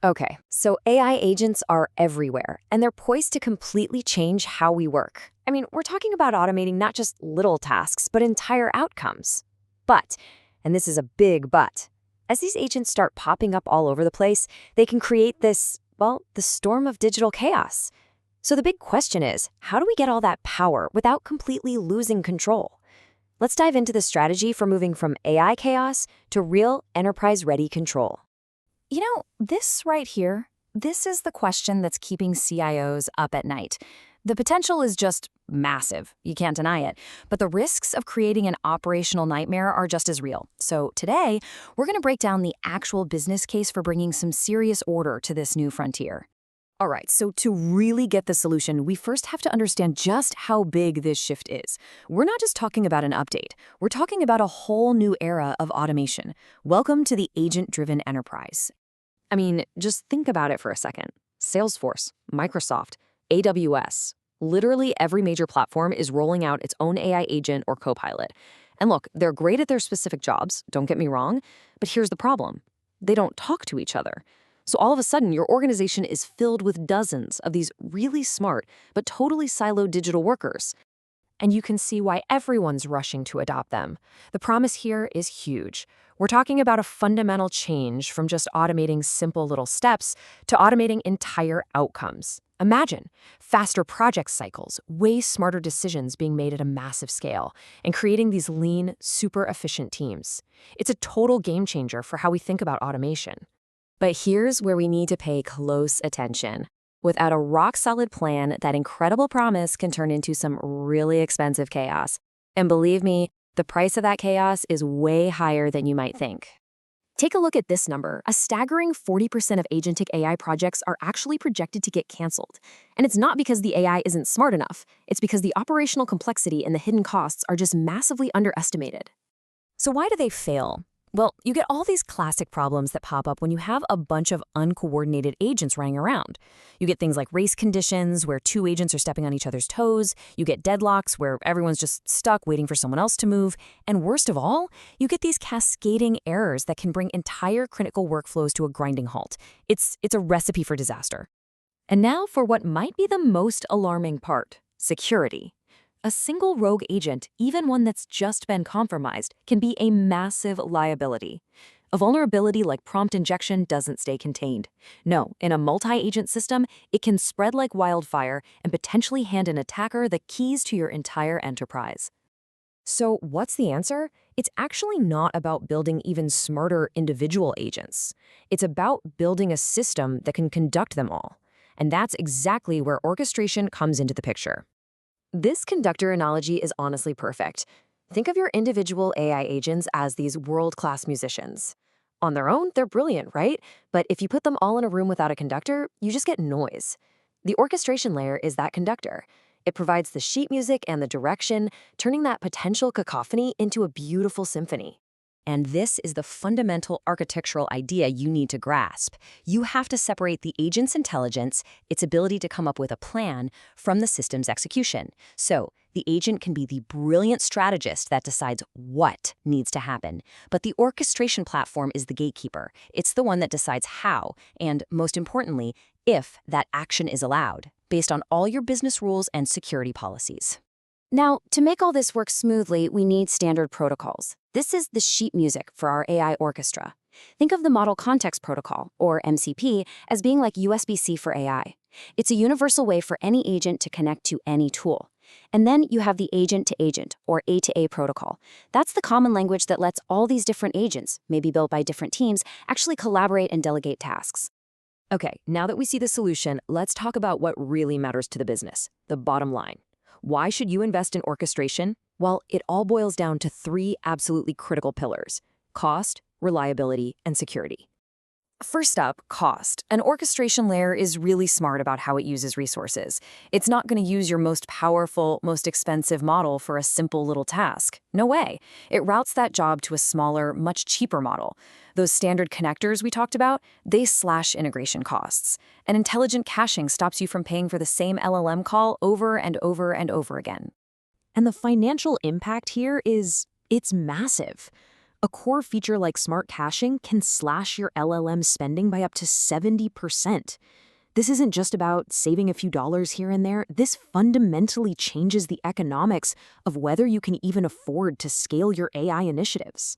Okay, so AI agents are everywhere, and they're poised to completely change how we work. I mean, we're talking about automating not just little tasks, but entire outcomes. But, and this is a big but, as these agents start popping up all over the place, they can create this, well, the storm of digital chaos. So the big question is, how do we get all that power without completely losing control? Let's dive into the strategy for moving from AI chaos to real enterprise-ready control. This right here, this is the question that's keeping CIOs up at night. The potential is just massive, you can't deny it, but the risks of creating an operational nightmare are just as real. So today, we're going to break down the actual business case for bringing some serious order to this new frontier. All right, so to really get the solution, we first have to understand just how big this shift is. We're not just talking about an update. We're talking about a whole new era of automation. Welcome to the agent-driven enterprise. I mean, just think about it for a second. Salesforce, Microsoft, AWS. Literally every major platform is rolling out its own AI agent or copilot. And look, they're great at their specific jobs, don't get me wrong, but here's the problem. They don't talk to each other. So all of a sudden, your organization is filled with dozens of these really smart but totally siloed digital workers. And you can see why everyone's rushing to adopt them. The promise here is huge. We're talking about a fundamental change from just automating simple little steps to automating entire outcomes. Imagine faster project cycles, way smarter decisions being made at a massive scale, and creating these lean, super efficient teams. It's a total game changer for how we think about automation. But here's where we need to pay close attention. Without a rock-solid plan, that incredible promise can turn into some really expensive chaos. And believe me, the price of that chaos is way higher than you might think. Take a look at this number. A staggering 40% of agentic AI projects are actually projected to get canceled. And it's not because the AI isn't smart enough. It's because the operational complexity and the hidden costs are just massively underestimated. So why do they fail? Well, you get all these classic problems that pop up when you have a bunch of uncoordinated agents running around. You get things like race conditions, where two agents are stepping on each other's toes. You get deadlocks, where everyone's just stuck waiting for someone else to move. And worst of all, you get these cascading errors that can bring entire critical workflows to a grinding halt. It's a recipe for disaster. And now for what might be the most alarming part, security. A single rogue agent, even one that's just been compromised, can be a massive liability. A vulnerability like prompt injection doesn't stay contained. No, in a multi-agent system, it can spread like wildfire and potentially hand an attacker the keys to your entire enterprise. So what's the answer? It's actually not about building even smarter individual agents. It's about building a system that can conduct them all. And that's exactly where orchestration comes into the picture. This conductor analogy is honestly perfect. Think of your individual AI agents as these world-class musicians. On their own, they're brilliant, right? But if you put them all in a room without a conductor, you just get noise. The orchestration layer is that conductor. It provides the sheet music and the direction, turning that potential cacophony into a beautiful symphony. And this is the fundamental architectural idea you need to grasp. You have to separate the agent's intelligence, its ability to come up with a plan, from the system's execution. So the agent can be the brilliant strategist that decides what needs to happen. But the orchestration platform is the gatekeeper. It's the one that decides how, and most importantly, if that action is allowed, based on all your business rules and security policies. Now, to make all this work smoothly, we need standard protocols. This is the sheet music for our AI orchestra. Think of the Model Context Protocol, or MCP, as being like USB-C for AI. It's a universal way for any agent to connect to any tool. And then you have the agent-to-agent, or A2A protocol. That's the common language that lets all these different agents, maybe built by different teams, actually collaborate and delegate tasks. Okay, now that we see the solution, let's talk about what really matters to the business, the bottom line. Why should you invest in orchestration? Well, it all boils down to three absolutely critical pillars: cost, reliability, and security. First up, cost. An orchestration layer is really smart about how it uses resources. It's not going to use your most powerful, most expensive model for a simple little task. No way. It routes that job to a smaller, much cheaper model. Those standard connectors we talked about, they slash integration costs. And intelligent caching stops you from paying for the same LLM call over and over and over again. And the financial impact here it's massive. A core feature like smart caching can slash your LLM spending by up to 70%. This isn't just about saving a few dollars here and there. This fundamentally changes the economics of whether you can even afford to scale your AI initiatives.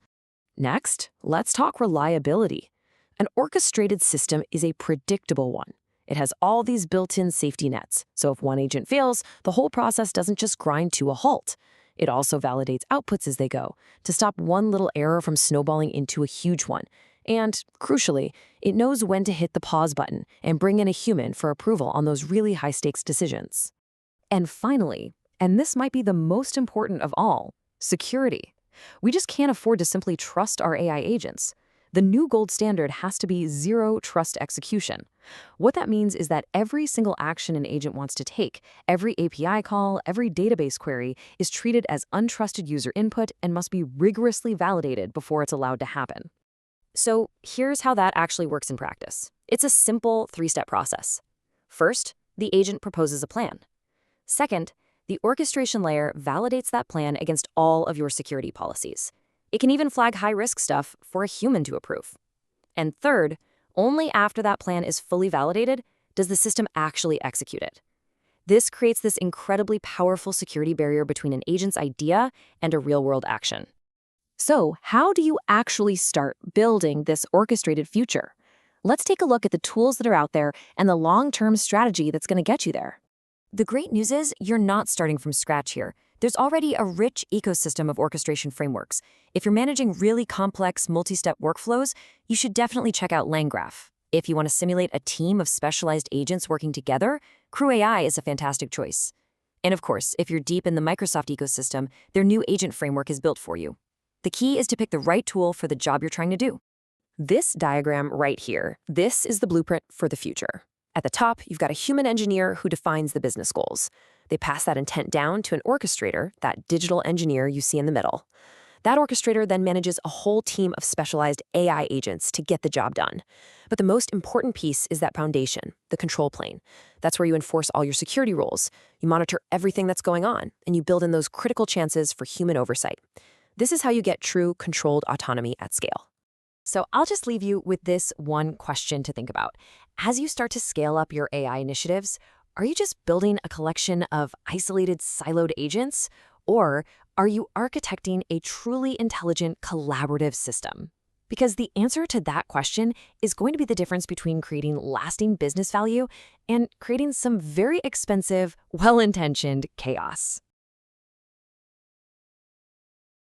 Next, let's talk reliability. An orchestrated system is a predictable one. It has all these built-in safety nets, so if one agent fails, the whole process doesn't just grind to a halt. It also validates outputs as they go, to stop one little error from snowballing into a huge one. And, crucially, it knows when to hit the pause button and bring in a human for approval on those really high-stakes decisions. And finally, and this might be the most important of all, security. We just can't afford to simply trust our AI agents. The new gold standard has to be zero trust execution. What that means is that every single action an agent wants to take, every API call, every database query is treated as untrusted user input and must be rigorously validated before it's allowed to happen. So here's how that actually works in practice. It's a simple three-step process. First, the agent proposes a plan. Second, the orchestration layer validates that plan against all of your security policies. It can even flag high-risk stuff for a human to approve. And third, only after that plan is fully validated does the system actually execute it. This creates this incredibly powerful security barrier between an agent's idea and a real-world action. So, how do you actually start building this orchestrated future? Let's take a look at the tools that are out there and the long-term strategy that's going to get you there. The great news is you're not starting from scratch here. There's already a rich ecosystem of orchestration frameworks. If you're managing really complex multi-step workflows, you should definitely check out LangGraph. If you want to simulate a team of specialized agents working together, CrewAI is a fantastic choice. And of course, if you're deep in the Microsoft ecosystem, their new agent framework is built for you. The key is to pick the right tool for the job you're trying to do. This diagram right here, this is the blueprint for the future. At the top, you've got a human engineer who defines the business goals. They pass that intent down to an orchestrator, that digital engineer you see in the middle. That orchestrator then manages a whole team of specialized AI agents to get the job done. But the most important piece is that foundation, the control plane. That's where you enforce all your security rules. You monitor everything that's going on, and you build in those critical chances for human oversight. This is how you get true controlled autonomy at scale. So I'll just leave you with this one question to think about. As you start to scale up your AI initiatives, are you just building a collection of isolated, siloed agents? Or are you architecting a truly intelligent, collaborative system? Because the answer to that question is going to be the difference between creating lasting business value and creating some very expensive, well-intentioned chaos.